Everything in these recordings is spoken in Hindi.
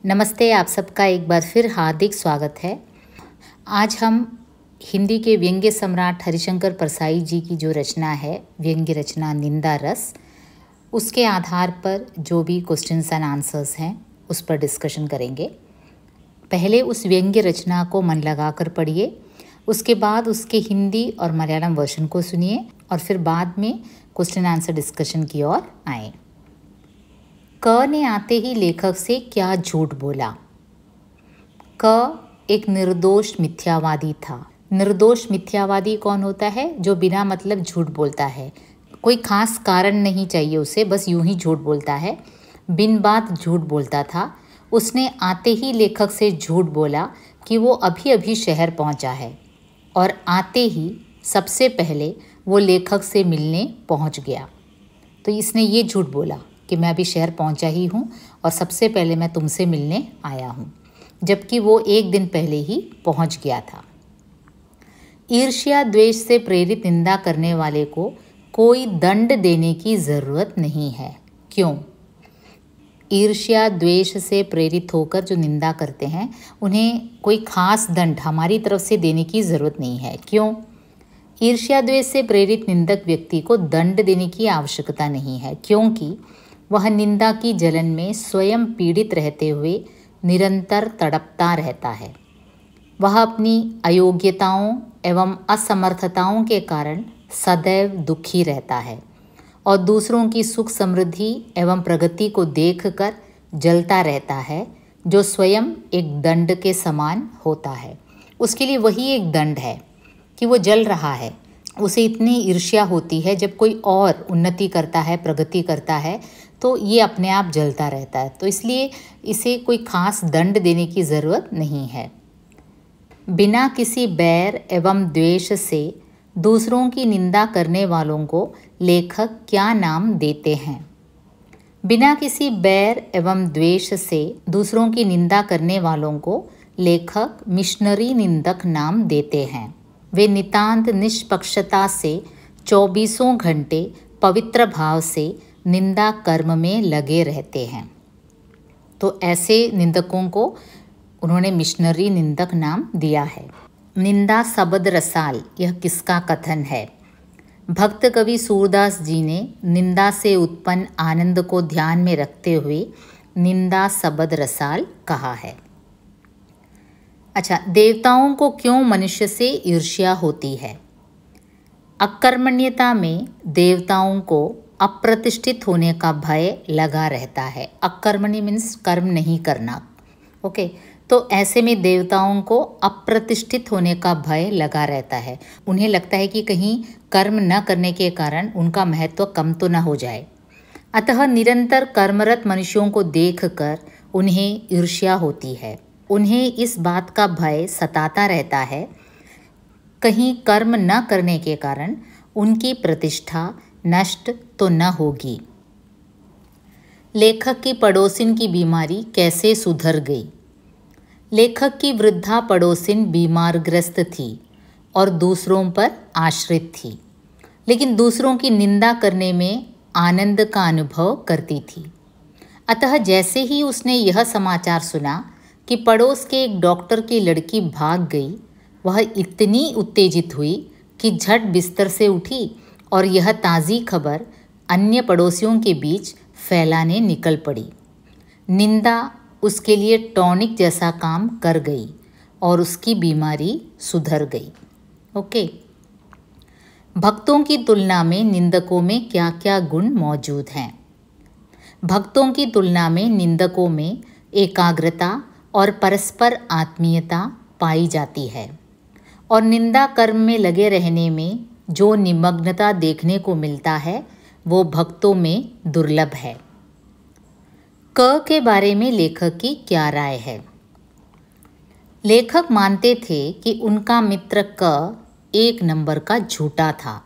नमस्ते, आप सबका एक बार फिर हार्दिक स्वागत है। आज हम हिंदी के व्यंग्य सम्राट हरिशंकर परसाई जी की जो रचना है, व्यंग्य रचना निंदा रस, उसके आधार पर जो भी क्वेश्चंस एंड आंसर्स हैं उस पर डिस्कशन करेंगे। पहले उस व्यंग्य रचना को मन लगाकर पढ़िए, उसके बाद उसके हिंदी और मलयालम वर्जन को सुनिए और फिर बाद में क्वेश्चन आंसर डिस्कशन की ओर आएँ। क ने आते ही लेखक से क्या झूठ बोला। क एक निर्दोष मिथ्यावादी था। निर्दोष मिथ्यावादी कौन होता है? जो बिना मतलब झूठ बोलता है, कोई खास कारण नहीं चाहिए उसे, बस यूं ही झूठ बोलता है, बिन बात झूठ बोलता था। उसने आते ही लेखक से झूठ बोला कि वो अभी अभी शहर पहुंचा है और आते ही सबसे पहले वो लेखक से मिलने पहुंच गया। तो इसने ये झूठ बोला कि मैं अभी शहर पहुंचा ही हूँ और सबसे पहले मैं तुमसे मिलने आया हूँ, जबकि वो एक दिन पहले ही पहुंच गया था। ईर्ष्या द्वेष से प्रेरित निंदा करने वाले को कोई दंड देने की ज़रूरत नहीं है। क्यों? ईर्ष्या द्वेष से प्रेरित होकर जो निंदा करते हैं उन्हें कोई खास दंड हमारी तरफ से देने की ज़रूरत नहीं है। क्यों? ईर्ष्या द्वेष से प्रेरित निंदक व्यक्ति को दंड देने की आवश्यकता नहीं है, क्योंकि वह निंदा की जलन में स्वयं पीड़ित रहते हुए निरंतर तड़पता रहता है। वह अपनी अयोग्यताओं एवं असमर्थताओं के कारण सदैव दुखी रहता है और दूसरों की सुख समृद्धि एवं प्रगति को देखकर जलता रहता है, जो स्वयं एक दंड के समान होता है। उसके लिए वही एक दंड है कि वो जल रहा है। उसे इतनी ईर्ष्या होती है, जब कोई और उन्नति करता है, प्रगति करता है, तो ये अपने आप जलता रहता है। तो इसलिए इसे कोई खास दंड देने की ज़रूरत नहीं है। बिना किसी बैर एवं द्वेष से दूसरों की निंदा करने वालों को लेखक क्या नाम देते हैं? बिना किसी बैर एवं द्वेष से दूसरों की निंदा करने वालों को लेखक मिशनरी निंदक नाम देते हैं। वे नितांत निष्पक्षता से 24 घंटे पवित्र भाव से निंदा कर्म में लगे रहते हैं। तो ऐसे निंदकों को उन्होंने मिशनरी निंदक नाम दिया है। निंदा सबद रसाल, यह किसका कथन है? भक्त कवि सूरदास जी ने निंदा से उत्पन्न आनंद को ध्यान में रखते हुए निंदा सबद रसाल कहा है। अच्छा, देवताओं को क्यों मनुष्य से ईर्ष्या होती है? अकर्मण्यता में देवताओं को अप्रतिष्ठित होने का भय लगा रहता है। अकर्मण्य मीन्स कर्म नहीं करना। ओके, तो ऐसे में देवताओं को अप्रतिष्ठित होने का भय लगा रहता है। उन्हें लगता है कि कहीं कर्म न करने के कारण उनका महत्व कम तो न हो जाए। अतः निरंतर कर्मरत मनुष्यों को देखकर उन्हें ईर्ष्या होती है। उन्हें इस बात का भय सताता रहता है, कहीं कर्म न करने के कारण उनकी प्रतिष्ठा नष्ट तो न होगी। लेखक की पड़ोसिन की बीमारी कैसे सुधर गई? लेखक की वृद्धा पड़ोसिन बीमारग्रस्त थी और दूसरों पर आश्रित थी, लेकिन दूसरों की निंदा करने में आनंद का अनुभव करती थी। अतः जैसे ही उसने यह समाचार सुना कि पड़ोस के एक डॉक्टर की लड़की भाग गई, वह इतनी उत्तेजित हुई कि झट बिस्तर से उठी और यह ताज़ी खबर अन्य पड़ोसियों के बीच फैलाने निकल पड़ी। निंदा उसके लिए टॉनिक जैसा काम कर गई और उसकी बीमारी सुधर गई। ओके, भक्तों की तुलना में निंदकों में क्या क्या गुण मौजूद हैं? भक्तों की तुलना में निंदकों में एकाग्रता और परस्पर आत्मीयता पाई जाती है और निंदा कर्म में लगे रहने में जो निमग्नता देखने को मिलता है वो भक्तों में दुर्लभ है। क के बारे में लेखक की क्या राय है? लेखक मानते थे कि उनका मित्र क एक नंबर का झूठा था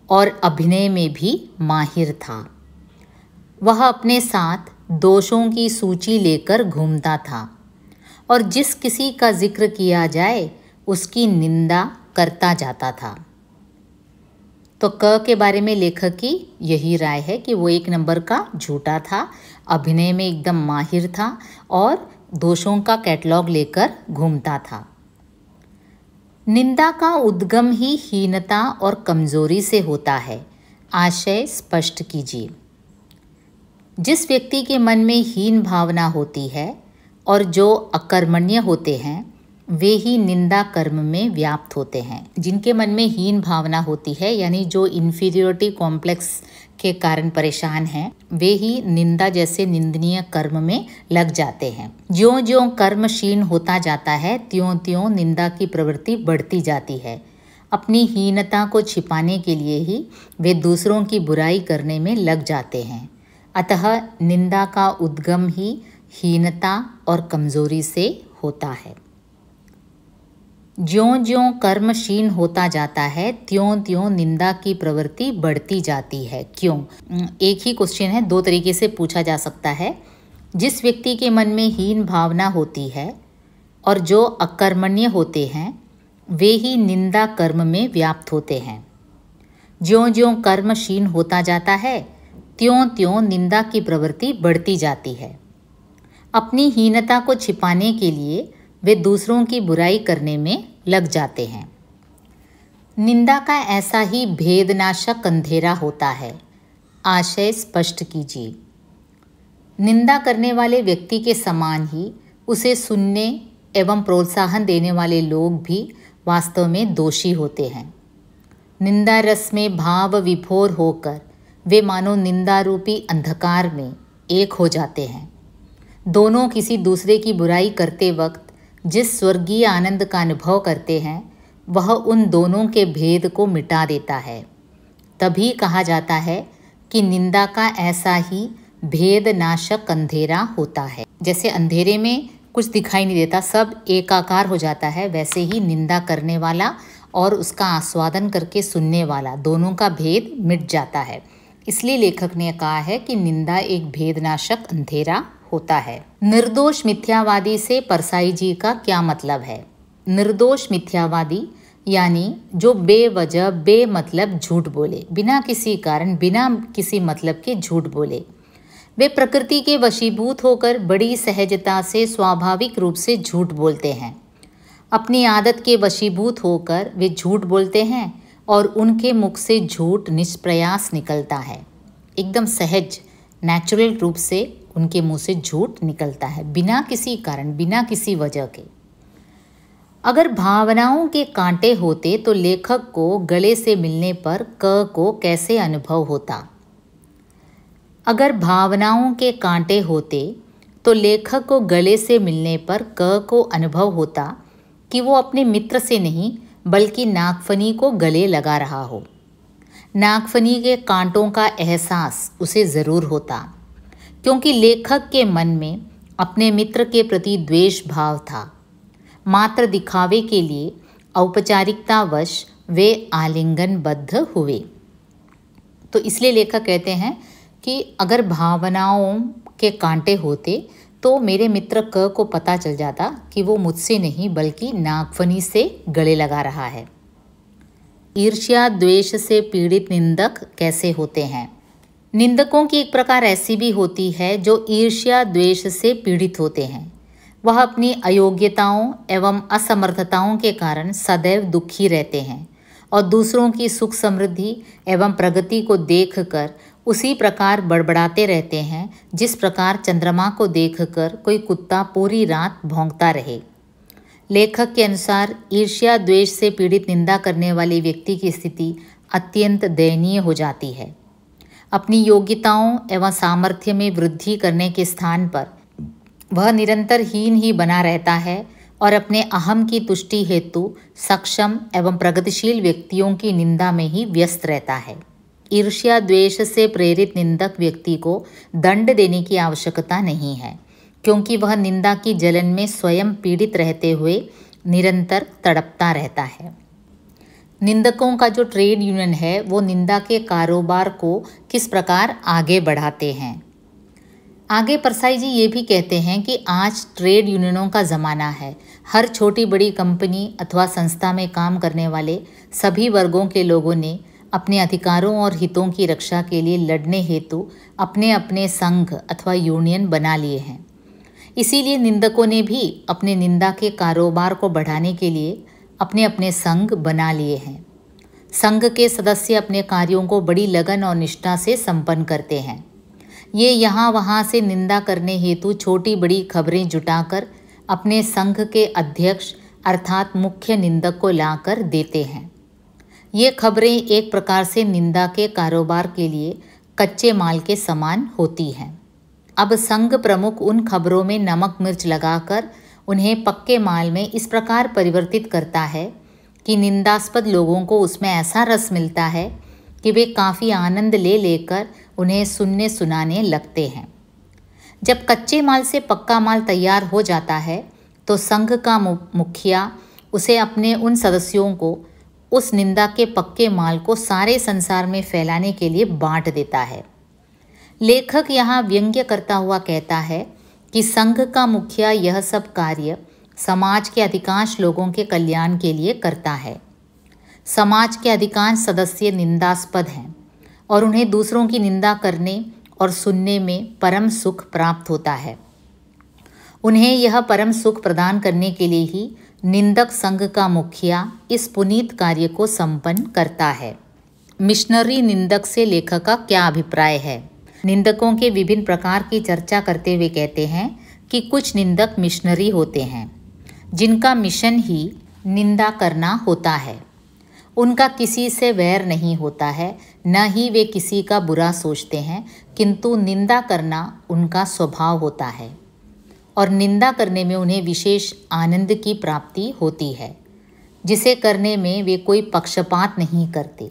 और अभिनय में भी माहिर था। वह अपने साथ दोषों की सूची लेकर घूमता था और जिस किसी का जिक्र किया जाए उसकी निंदा करता जाता था। तो क के बारे में लेखक की यही राय है कि वो एक नंबर का झूठा था, अभिनय में एकदम माहिर था और दोषों का कैटलॉग लेकर घूमता था। निंदा का उद्गम ही हीनता और कमजोरी से होता है, आशय स्पष्ट कीजिए। जिस व्यक्ति के मन में हीन भावना होती है और जो अकर्मण्य होते हैं वे ही निंदा कर्म में व्याप्त होते हैं। जिनके मन में हीन भावना होती है यानी जो इन्फीरियोरिटी कॉम्प्लेक्स के कारण परेशान हैं वे ही निंदा जैसे निंदनीय कर्म में लग जाते हैं। ज्यों ज्यों कर्म क्षीण होता जाता है त्यों त्यों निंदा की प्रवृत्ति बढ़ती जाती है। अपनी हीनता को छिपाने के लिए ही वे दूसरों की बुराई करने में लग जाते हैं। अतः निंदा का उद्गम ही हीनता और कमजोरी से होता है। ज्यों ज्यों कर्म क्षीण होता जाता है त्यों त्यों निंदा की प्रवृत्ति बढ़ती जाती है। क्यों? एक ही क्वेश्चन है, दो तरीके से पूछा जा सकता है। जिस व्यक्ति के मन में हीन भावना होती है और जो अकर्मण्य होते हैं वे ही निंदा कर्म में व्याप्त होते हैं। ज्यों ज्यों कर्म क्षीण होता जाता है त्यों त्यों निंदा की प्रवृत्ति बढ़ती जाती है। अपनी हीनता को छिपाने के लिए वे दूसरों की बुराई करने में लग जाते हैं। निंदा का ऐसा ही भेदनाशक अंधेरा होता है, आशय स्पष्ट कीजिए। निंदा करने वाले व्यक्ति के समान ही उसे सुनने एवं प्रोत्साहन देने वाले लोग भी वास्तव में दोषी होते हैं। निंदा रस में भाव विभोर होकर वे मानो निंदा रूपी अंधकार में एक हो जाते हैं। दोनों किसी दूसरे की बुराई करते वक्त जिस स्वर्गीय आनंद का अनुभव करते हैं वह उन दोनों के भेद को मिटा देता है। तभी कहा जाता है कि निंदा का ऐसा ही भेदनाशक अंधेरा होता है। जैसे अंधेरे में कुछ दिखाई नहीं देता, सब एकाकार हो जाता है, वैसे ही निंदा करने वाला और उसका आस्वादन करके सुनने वाला दोनों का भेद मिट जाता है। इसलिए लेखक ने कहा है कि निंदा एक भेदनाशक अंधेरा होता है। निर्दोष मिथ्यावादी से परसाई जी का क्या मतलब है? निर्दोष मिथ्यावादी यानी जो बेवजह बेमतलब झूठ बोले, बिना किसी कारण बिना किसी मतलब के झूठ बोले। वे प्रकृति के वशीभूत होकर बड़ी सहजता से स्वाभाविक रूप से झूठ बोलते हैं। अपनी आदत के वशीभूत होकर वे झूठ बोलते हैं और उनके मुख से झूठ निष्प्रयास निकलता है। एकदम सहज नेचुरल रूप से उनके मुंह से झूठ निकलता है, बिना किसी कारण बिना किसी वजह के। अगर भावनाओं के कांटे होते तो लेखक को गले से मिलने पर क को कैसे अनुभव होता? अगर भावनाओं के कांटे होते तो लेखक को गले से मिलने पर क को अनुभव होता कि वो अपने मित्र से नहीं बल्कि नागफनी को गले लगा रहा हो। नागफनी के कांटों का एहसास उसे ज़रूर होता, क्योंकि लेखक के मन में अपने मित्र के प्रति द्वेष भाव था। मात्र दिखावे के लिए औपचारिकतावश वे आलिंगनबद्ध हुए। तो इसलिए लेखक कहते हैं कि अगर भावनाओं के कांटे होते तो मेरे मित्र क को पता चल जाता कि वो मुझसे नहीं बल्कि नागफनी से गले लगा रहा है। ईर्ष्या द्वेष से पीड़ित निंदक कैसे होते हैं? निंदकों की एक प्रकार ऐसी भी होती है जो ईर्ष्या द्वेष से पीड़ित होते हैं। वह अपनी अयोग्यताओं एवं असमर्थताओं के कारण सदैव दुखी रहते हैं और दूसरों की सुख समृद्धि एवं प्रगति को देखकर उसी प्रकार बड़बड़ाते रहते हैं जिस प्रकार चंद्रमा को देखकर कोई कुत्ता पूरी रात भौंकता रहे। लेखक के अनुसार ईर्ष्या द्वेष से पीड़ित निंदा करने वाले व्यक्ति की स्थिति अत्यंत दयनीय हो जाती है। अपनी योग्यताओं एवं सामर्थ्य में वृद्धि करने के स्थान पर वह निरंतर हीन ही बना रहता है और अपने अहम की तुष्टि हेतु सक्षम एवं प्रगतिशील व्यक्तियों की निंदा में ही व्यस्त रहता है। ईर्ष्या द्वेष से प्रेरित निंदक व्यक्ति को दंड देने की आवश्यकता नहीं है, क्योंकि वह निंदा की जलन में स्वयं पीड़ित रहते हुए निरंतर तड़पता रहता है। निंदकों का जो ट्रेड यूनियन है वो निंदा के कारोबार को किस प्रकार आगे बढ़ाते हैं। आगे परसाई जी ये भी कहते हैं कि आज ट्रेड यूनियनों का ज़माना है। हर छोटी बड़ी कंपनी अथवा संस्था में काम करने वाले सभी वर्गों के लोगों ने अपने अधिकारों और हितों की रक्षा के लिए लड़ने हेतु अपने अपने संघ अथवा यूनियन बना लिए हैं। इसीलिए निंदकों ने भी अपने निंदा के कारोबार को बढ़ाने के लिए अपने अपने संघ बना लिए हैं। संघ के सदस्य अपने कार्यों को बड़ी लगन और निष्ठा से संपन्न करते हैं। ये यहाँ वहाँ से निंदा करने हेतु छोटी बड़ी खबरें जुटाकर अपने संघ के अध्यक्ष अर्थात मुख्य निंदक को लाकर देते हैं। ये खबरें एक प्रकार से निंदा के कारोबार के लिए कच्चे माल के समान होती हैं। अब संघ प्रमुख उन खबरों में नमक मिर्च लगाकर उन्हें पक्के माल में इस प्रकार परिवर्तित करता है कि निंदास्पद लोगों को उसमें ऐसा रस मिलता है कि वे काफ़ी आनंद ले लेकर उन्हें सुनने सुनाने लगते हैं। जब कच्चे माल से पक्का माल तैयार हो जाता है तो संघ का मुखिया उसे अपने उन सदस्यों को उस निंदा के पक्के माल को सारे संसार में फैलाने के लिए बांट देता है। लेखक यहाँ व्यंग्य करता हुआ कहता है कि संघ का मुखिया यह सब कार्य समाज के अधिकांश लोगों के कल्याण के लिए करता है। समाज के अधिकांश सदस्य निंदास्पद हैं और उन्हें दूसरों की निंदा करने और सुनने में परम सुख प्राप्त होता है। उन्हें यह परम सुख प्रदान करने के लिए ही निंदक संघ का मुखिया इस पुनीत कार्य को संपन्न करता है। मिशनरी निंदक से लेखक का क्या अभिप्राय है? निंदकों के विभिन्न प्रकार की चर्चा करते हुए कहते हैं कि कुछ निंदक मिशनरी होते हैं जिनका मिशन ही निंदा करना होता है। उनका किसी से वैर नहीं होता है, न ही वे किसी का बुरा सोचते हैं, किंतु निंदा करना उनका स्वभाव होता है और निंदा करने में उन्हें विशेष आनंद की प्राप्ति होती है, जिसे करने में वे कोई पक्षपात नहीं करते।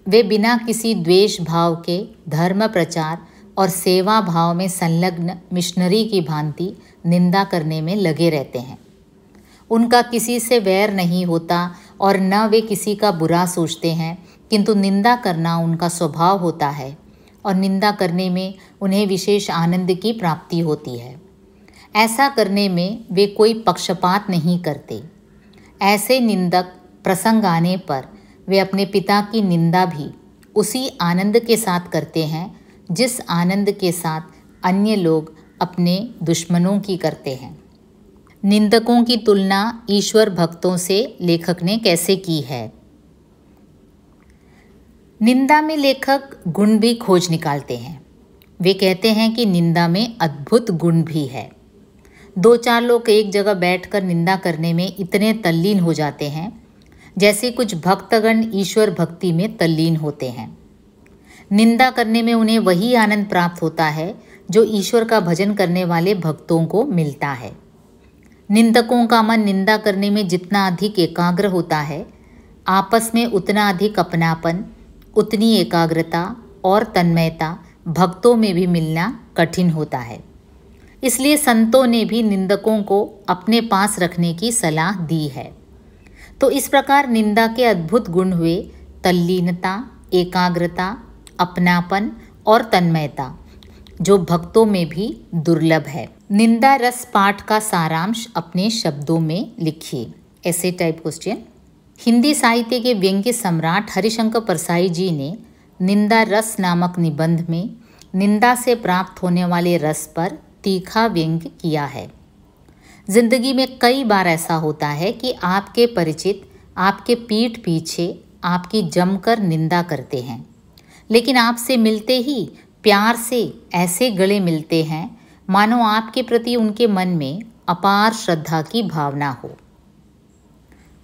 वे बिना किसी द्वेष भाव के धर्म प्रचार और सेवा भाव में संलग्न मिशनरी की भांति निंदा करने में लगे रहते हैं। उनका किसी से वैर नहीं होता और न वे किसी का बुरा सोचते हैं, किंतु निंदा करना उनका स्वभाव होता है और निंदा करने में उन्हें विशेष आनंद की प्राप्ति होती है। ऐसा करने में वे कोई पक्षपात नहीं करते। ऐसे निंदक प्रसंग आने पर वे अपने पिता की निंदा भी उसी आनंद के साथ करते हैं जिस आनंद के साथ अन्य लोग अपने दुश्मनों की करते हैं। निंदकों की तुलना ईश्वर भक्तों से लेखक ने कैसे की है? निंदा में लेखक गुण भी खोज निकालते हैं। वे कहते हैं कि निंदा में अद्भुत गुण भी है। दो चार लोग एक जगह बैठकर निंदा करने में इतने तल्लीन हो जाते हैं जैसे कुछ भक्तगण ईश्वर भक्ति में तल्लीन होते हैं। निंदा करने में उन्हें वही आनंद प्राप्त होता है जो ईश्वर का भजन करने वाले भक्तों को मिलता है। निंदकों का मन निंदा करने में जितना अधिक एकाग्र होता है, आपस में उतना अधिक अपनापन, उतनी एकाग्रता और तन्मयता भक्तों में भी मिलना कठिन होता है। इसलिए संतों ने भी निंदकों को अपने पास रखने की सलाह दी है। तो इस प्रकार निंदा के अद्भुत गुण हुए तल्लीनता, एकाग्रता, अपनापन और तन्मयता, जो भक्तों में भी दुर्लभ है। निंदा रस पाठ का सारांश अपने शब्दों में लिखिए। ऐसे टाइप क्वेश्चन। हिंदी साहित्य के व्यंग्य सम्राट हरिशंकर परसाई जी ने निंदा रस नामक निबंध में निंदा से प्राप्त होने वाले रस पर तीखा व्यंग्य किया है। जिंदगी में कई बार ऐसा होता है कि आपके परिचित आपके पीठ पीछे आपकी जमकर निंदा करते हैं, लेकिन आपसे मिलते ही प्यार से ऐसे गले मिलते हैं मानो आपके प्रति उनके मन में अपार श्रद्धा की भावना हो।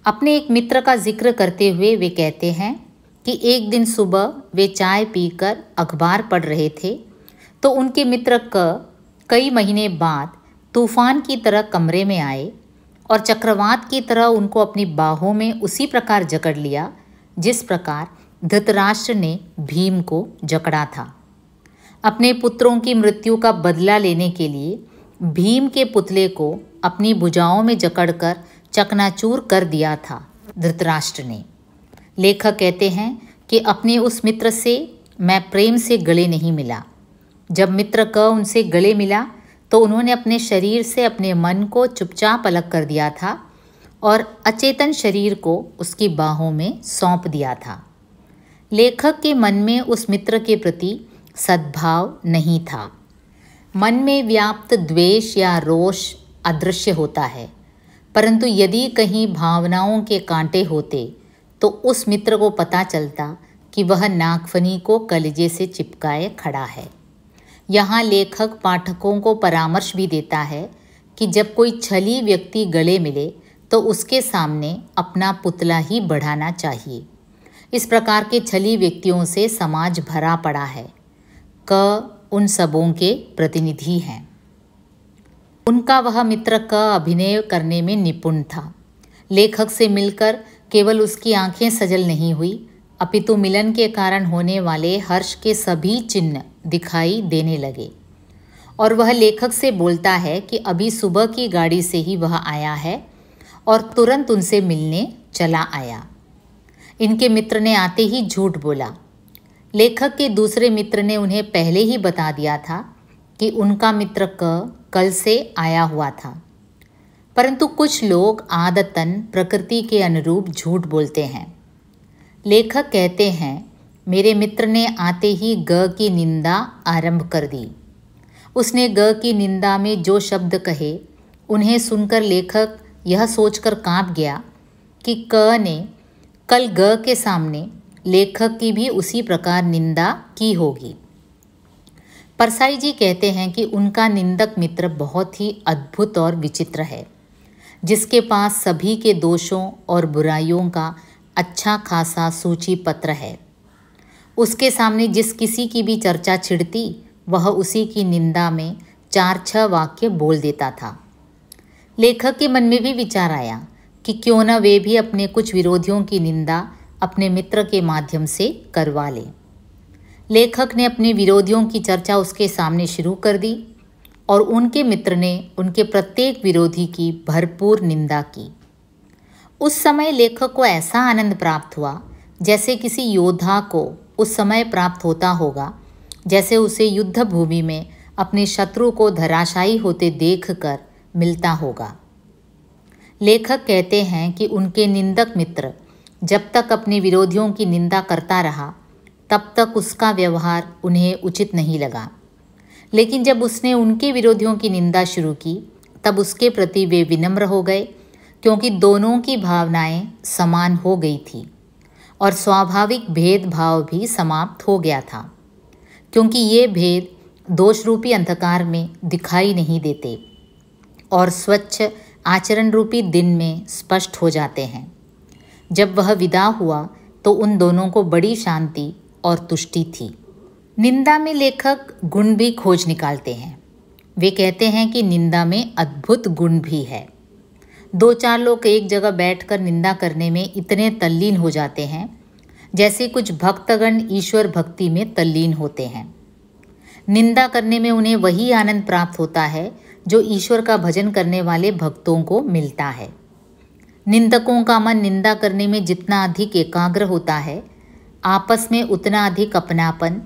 अपने एक मित्र का जिक्र करते हुए वे कहते हैं कि एक दिन सुबह वे चाय पीकर अखबार पढ़ रहे थे तो उनके मित्र कई महीने बाद तूफान की तरह कमरे में आए और चक्रवात की तरह उनको अपनी बाहों में उसी प्रकार जकड़ लिया जिस प्रकार धृतराष्ट्र ने भीम को जकड़ा था। अपने पुत्रों की मृत्यु का बदला लेने के लिए भीम के पुतले को अपनी भुजाओं में जकड़कर चकनाचूर कर दिया था धृतराष्ट्र ने। लेखक कहते हैं कि अपने उस मित्र से मैं प्रेम से गले नहीं मिला। जब मित्र उनसे गले मिला तो उन्होंने अपने शरीर से अपने मन को चुपचाप अलग कर दिया था और अचेतन शरीर को उसकी बाहों में सौंप दिया था। लेखक के मन में उस मित्र के प्रति सद्भाव नहीं था। मन में व्याप्त द्वेष या रोष अदृश्य होता है, परंतु यदि कहीं भावनाओं के कांटे होते तो उस मित्र को पता चलता कि वह नागफनी को कलेजे से चिपकाए खड़ा है। यहाँ लेखक पाठकों को परामर्श भी देता है कि जब कोई छली व्यक्ति गले मिले तो उसके सामने अपना पुतला ही बढ़ाना चाहिए। इस प्रकार के छली व्यक्तियों से समाज भरा पड़ा है। क उन सबों के प्रतिनिधि हैं। उनका वह मित्र क अभिनय करने में निपुण था। लेखक से मिलकर केवल उसकी आंखें सजल नहीं हुई, अपितु मिलन के कारण होने वाले हर्ष के सभी चिन्ह दिखाई देने लगे। और वह लेखक से बोलता है कि अभी सुबह की गाड़ी से ही वह आया है और तुरंत उनसे मिलने चला आया। इनके मित्र ने आते ही झूठ बोला। लेखक के दूसरे मित्र ने उन्हें पहले ही बता दिया था कि उनका मित्र कल से आया हुआ था, परंतु कुछ लोग आदतन प्रकृति के अनुरूप झूठ बोलते हैं। लेखक कहते हैं, मेरे मित्र ने आते ही ग की निंदा आरंभ कर दी। उसने ग की निंदा में जो शब्द कहे उन्हें सुनकर लेखक यह सोचकर कांप गया कि क ने कल ग के सामने लेखक की भी उसी प्रकार निंदा की होगी। परसाई जी कहते हैं कि उनका निंदक मित्र बहुत ही अद्भुत और विचित्र है, जिसके पास सभी के दोषों और बुराइयों का अच्छा खासा सूची पत्र है। उसके सामने जिस किसी की भी चर्चा छिड़ती वह उसी की निंदा में 4-6 वाक्य बोल देता था। लेखक के मन में भी विचार आया कि क्यों न वे भी अपने कुछ विरोधियों की निंदा अपने मित्र के माध्यम से करवा ले। लेखक ने अपने विरोधियों की चर्चा उसके सामने शुरू कर दी और उनके मित्र ने उनके प्रत्येक विरोधी की भरपूर निंदा की। उस समय लेखक को ऐसा आनंद प्राप्त हुआ जैसे किसी योद्धा को उस समय प्राप्त होता होगा, जैसे उसे युद्ध भूमि में अपने शत्रु को धराशायी होते देखकर मिलता होगा। लेखक कहते हैं कि उनके निंदक मित्र जब तक अपने विरोधियों की निंदा करता रहा तब तक उसका व्यवहार उन्हें उचित नहीं लगा, लेकिन जब उसने उनके विरोधियों की निंदा शुरू की तब उसके प्रति वे विनम्र हो गए, क्योंकि दोनों की भावनाएं समान हो गई थी और स्वाभाविक भेदभाव भी समाप्त हो गया था, क्योंकि ये भेद दोष रूपी अंधकार में दिखाई नहीं देते और स्वच्छ आचरण रूपी दिन में स्पष्ट हो जाते हैं। जब वह विदा हुआ तो उन दोनों को बड़ी शांति और तुष्टि थी। निंदा में लेखक गुण भी खोज निकालते हैं। वे कहते हैं कि निंदा में अद्भुत गुण भी है। 2-4 लोग एक जगह बैठकर निंदा करने में इतने तल्लीन हो जाते हैं जैसे कुछ भक्तगण ईश्वर भक्ति में तल्लीन होते हैं। निंदा करने में उन्हें वही आनंद प्राप्त होता है जो ईश्वर का भजन करने वाले भक्तों को मिलता है। निंदकों का मन निंदा करने में जितना अधिक एकाग्र होता है, आपस में उतना अधिक अपनापन,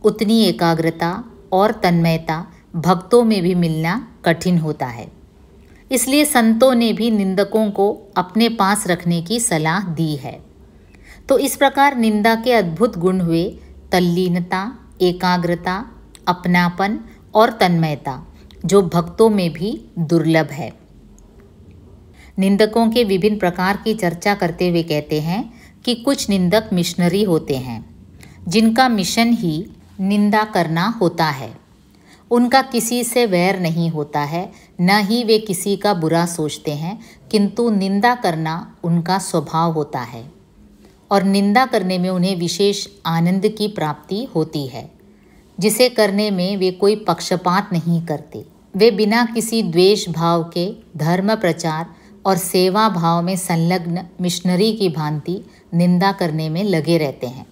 उतनी एकाग्रता और तन्मयता भक्तों में भी मिलना कठिन होता है। इसलिए संतों ने भी निंदकों को अपने पास रखने की सलाह दी है। तो इस प्रकार निंदा के अद्भुत गुण हुए तल्लीनता, एकाग्रता, अपनापन और तन्मयता, जो भक्तों में भी दुर्लभ है। निंदकों के विभिन्न प्रकार की चर्चा करते हुए कहते हैं कि कुछ निंदक मिशनरी होते हैं, जिनका मिशन ही निंदा करना होता है। उनका किसी से वैर नहीं होता है, न ही वे किसी का बुरा सोचते हैं, किंतु निंदा करना उनका स्वभाव होता है और निंदा करने में उन्हें विशेष आनंद की प्राप्ति होती है, जिसे करने में वे कोई पक्षपात नहीं करते। वे बिना किसी द्वेष भाव के धर्म प्रचार और सेवा भाव में संलग्न मिशनरी की भांति निंदा करने में लगे रहते हैं।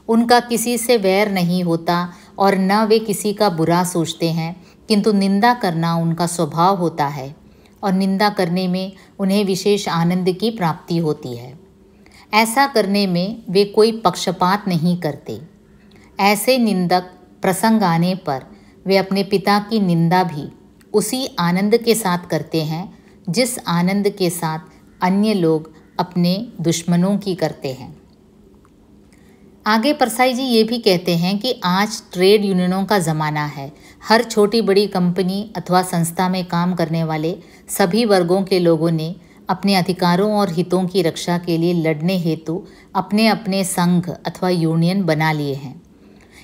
उनका किसी से वैर नहीं होता और न वे किसी का बुरा सोचते हैं, किंतु निंदा करना उनका स्वभाव होता है और निंदा करने में उन्हें विशेष आनंद की प्राप्ति होती है। ऐसा करने में वे कोई पक्षपात नहीं करते। ऐसे निंदक प्रसंग आने पर वे अपने पिता की निंदा भी उसी आनंद के साथ करते हैं जिस आनंद के साथ अन्य लोग अपने दुश्मनों की करते हैं। आगे परसाई जी ये भी कहते हैं कि आज ट्रेड यूनियनों का ज़माना है। हर छोटी बड़ी कंपनी अथवा संस्था में काम करने वाले सभी वर्गों के लोगों ने अपने अधिकारों और हितों की रक्षा के लिए लड़ने हेतु अपने अपने संघ अथवा यूनियन बना लिए हैं।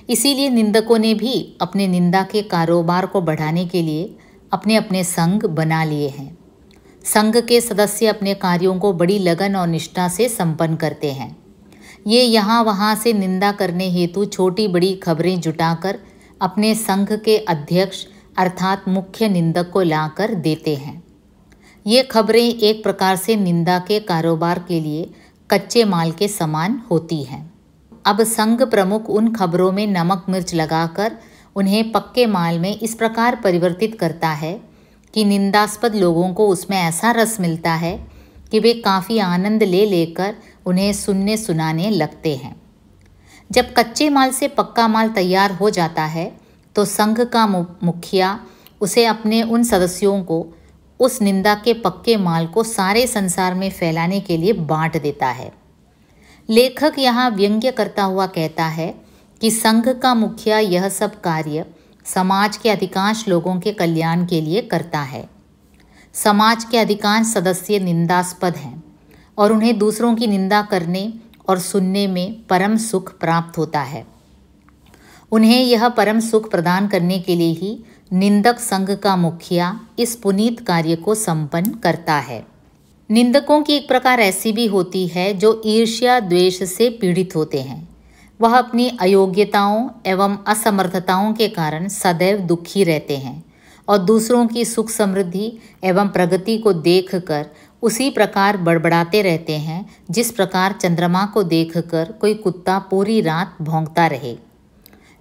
इसीलिए निंदकों ने भी अपने निंदा के कारोबार को बढ़ाने के लिए अपने अपने संघ बना लिए हैं। संघ के सदस्य अपने कार्यों को बड़ी लगन और निष्ठा से संपन्न करते हैं। ये यहाँ वहाँ से निंदा करने हेतु छोटी बड़ी खबरें जुटाकर अपने संघ के अध्यक्ष अर्थात मुख्य निंदक को लाकर देते हैं। ये खबरें एक प्रकार से निंदा के कारोबार के लिए कच्चे माल के समान होती हैं। अब संघ प्रमुख उन खबरों में नमक मिर्च लगाकर उन्हें पक्के माल में इस प्रकार परिवर्तित करता है कि निंदास्पद लोगों को उसमें ऐसा रस मिलता है कि वे काफ़ी आनंद ले लेकर उन्हें सुनने सुनाने लगते हैं। जब कच्चे माल से पक्का माल तैयार हो जाता है तो संघ का मुखिया उसे अपने उन सदस्यों को उस निंदा के पक्के माल को सारे संसार में फैलाने के लिए बांट देता है। लेखक यहाँ व्यंग्य करता हुआ कहता है कि संघ का मुखिया यह सब कार्य समाज के अधिकांश लोगों के कल्याण के लिए करता है। समाज के अधिकांश सदस्य निंदास्पद हैं और उन्हें दूसरों की निंदा करने और सुनने में परम सुख प्राप्त होता है। उन्हें यह परम सुख प्रदान करने के लिए ही निंदक संघ का मुखिया इस पुनीत कार्य को संपन्न करता है। निंदकों की एक प्रकार ऐसी भी होती है जो ईर्ष्या द्वेष से पीड़ित होते हैं। वह अपनी अयोग्यताओं एवं असमर्थताओं के कारण सदैव दुखी रहते हैं और दूसरों की सुख समृद्धि एवं प्रगति को देखकर उसी प्रकार बड़बड़ाते रहते हैं जिस प्रकार चंद्रमा को देखकर कोई कुत्ता पूरी रात भौंकता रहे।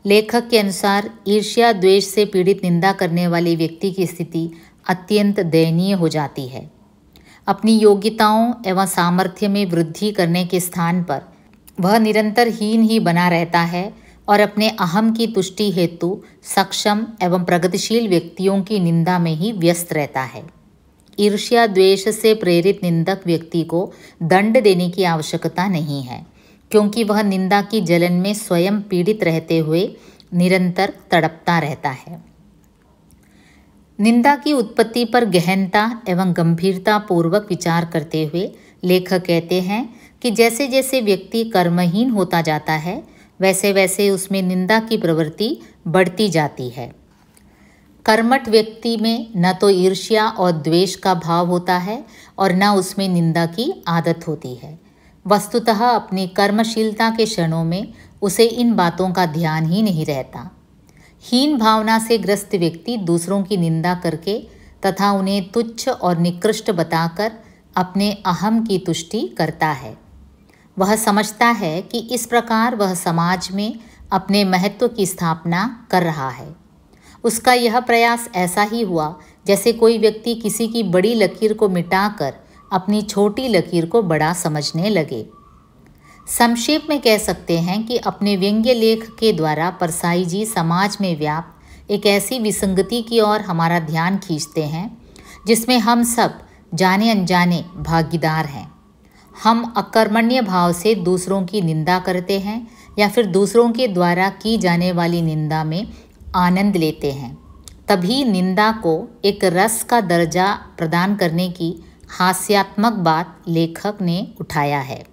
लेखक के अनुसार ईर्ष्या द्वेष से पीड़ित निंदा करने वाले व्यक्ति की स्थिति अत्यंत दयनीय हो जाती है। अपनी योग्यताओं एवं सामर्थ्य में वृद्धि करने के स्थान पर वह निरंतर हीन ही बना रहता है और अपने अहम की तुष्टि हेतु सक्षम एवं प्रगतिशील व्यक्तियों की निंदा में ही व्यस्त रहता है। ईर्ष्या द्वेष से प्रेरित निंदक व्यक्ति को दंड देने की आवश्यकता नहीं है, क्योंकि वह निंदा की जलन में स्वयं पीड़ित रहते हुए निरंतर तड़पता रहता है। निंदा की उत्पत्ति पर गहनता एवं गंभीरता पूर्वक विचार करते हुए लेखक कहते हैं कि जैसे जैसे व्यक्ति कर्महीन होता जाता है वैसे वैसे उसमें निंदा की प्रवृत्ति बढ़ती जाती है। कर्मठ व्यक्ति में न तो ईर्ष्या और द्वेष का भाव होता है और न उसमें निंदा की आदत होती है। वस्तुतः अपनी कर्मशीलता के क्षणों में उसे इन बातों का ध्यान ही नहीं रहता। हीन भावना से ग्रस्त व्यक्ति दूसरों की निंदा करके तथा उन्हें तुच्छ और निकृष्ट बताकर अपने अहम की तुष्टि करता है। वह समझता है कि इस प्रकार वह समाज में अपने महत्व की स्थापना कर रहा है। उसका यह प्रयास ऐसा ही हुआ जैसे कोई व्यक्ति किसी की बड़ी लकीर को मिटाकर अपनी छोटी लकीर को बड़ा समझने लगे। संक्षेप में कह सकते हैं कि अपने व्यंग्य लेख के द्वारा परसाई जी समाज में व्याप्त एक ऐसी विसंगति की ओर हमारा ध्यान खींचते हैं जिसमें हम सब जाने अनजाने भागीदार हैं। हम अकर्मण्य भाव से दूसरों की निंदा करते हैं या फिर दूसरों के द्वारा की जाने वाली निंदा में आनंद लेते हैं। तभी निंदा को एक रस का दर्जा प्रदान करने की हास्यात्मक बात लेखक ने उठाया है।